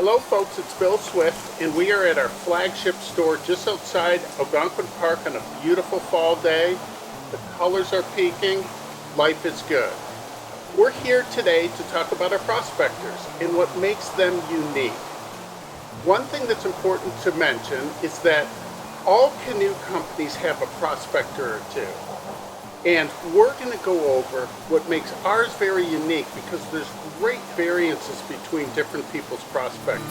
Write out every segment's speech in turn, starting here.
Hello folks, it's Bill Swift and we are at our flagship store just outside Algonquin Park on a beautiful fall day. The colors are peaking, life is good. We're here today to talk about our prospectors and what makes them unique. One thing that's important to mention is that all canoe companies have a prospector or two. And we're going to go over what makes ours very unique because there's great variances between different people's prospectors.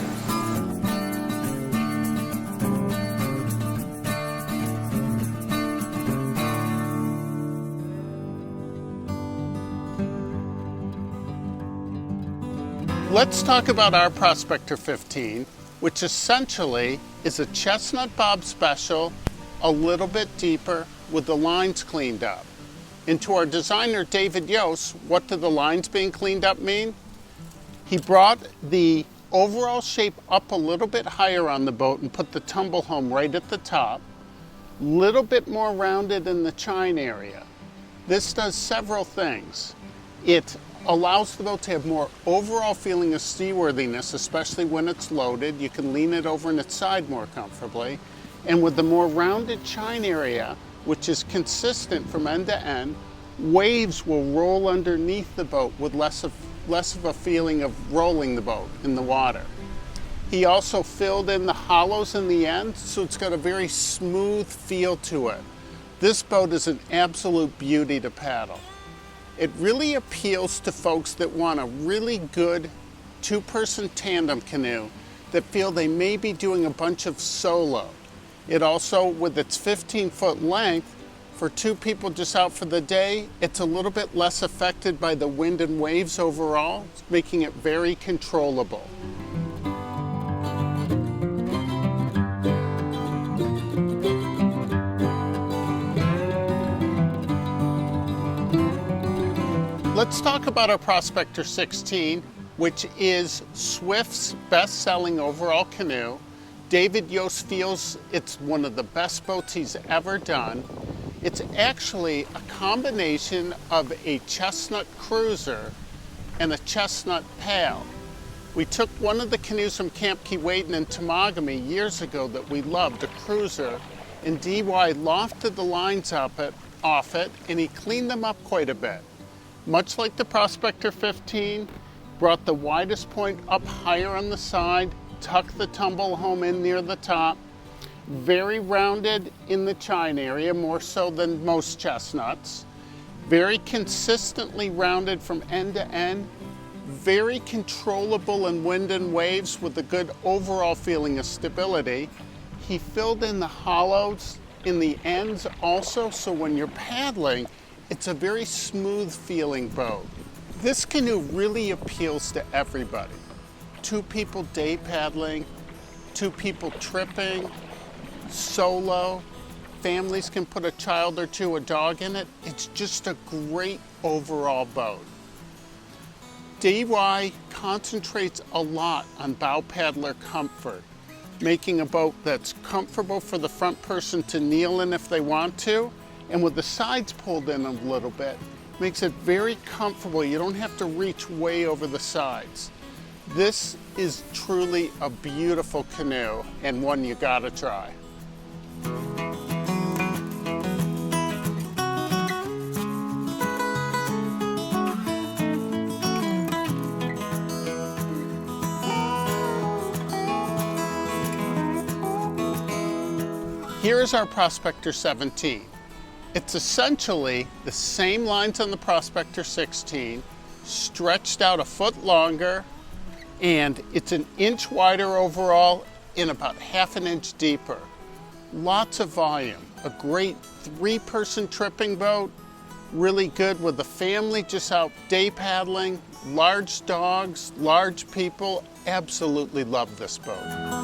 Let's talk about our Prospector 15, which essentially is a chestnut bob special, a little bit deeper with the lines cleaned up. And to our designer, David Yost, what do the lines being cleaned up mean? He brought the overall shape up a little bit higher on the boat and put the tumble home right at the top, little bit more rounded in the chine area. This does several things. It allows the boat to have more overall feeling of seaworthiness, especially when it's loaded. You can lean it over on its side more comfortably. And with the more rounded chine area, which is consistent from end to end, waves will roll underneath the boat with less of a feeling of rolling the boat in the water. He also filled in the hollows in the end, so it's got a very smooth feel to it. This boat is an absolute beauty to paddle. It really appeals to folks that want a really good two-person tandem canoe that feel they may be doing a bunch of solo. It also, with its 15-foot length, for two people just out for the day, it's a little bit less affected by the wind and waves overall, making it very controllable. Let's talk about our Prospector 16, which is Swift's best-selling overall canoe. David Yost feels it's one of the best boats he's ever done. It's actually a combination of a chestnut cruiser and a chestnut pail. We took one of the canoes from Camp Keewatin in Temagami years ago that we loved, a cruiser, and DY lofted the lines off it and he cleaned them up quite a bit. Much like the Prospector 15, brought the widest point up higher on the side, tucked the tumble home in near the top, very rounded in the chine area, more so than most chestnuts, very consistently rounded from end to end, very controllable in wind and waves with a good overall feeling of stability. He filled in the hollows in the ends also, so when you're paddling, it's a very smooth feeling boat. This canoe really appeals to everybody. Two people day paddling, two people tripping, solo, families can put a child or two, a dog in it. It's just a great overall boat. DY concentrates a lot on bow paddler comfort, making a boat that's comfortable for the front person to kneel in if they want to, and with the sides pulled in a little bit, makes it very comfortable. You don't have to reach way over the sides. This is truly a beautiful canoe and one you gotta try. Here is our Prospector 17. It's essentially the same lines on the Prospector 16, stretched out a foot longer, and it's an inch wider overall and about half an inch deeper. Lots of volume, a great three-person tripping boat, really good with the family just out day paddling, large dogs, large people, absolutely love this boat.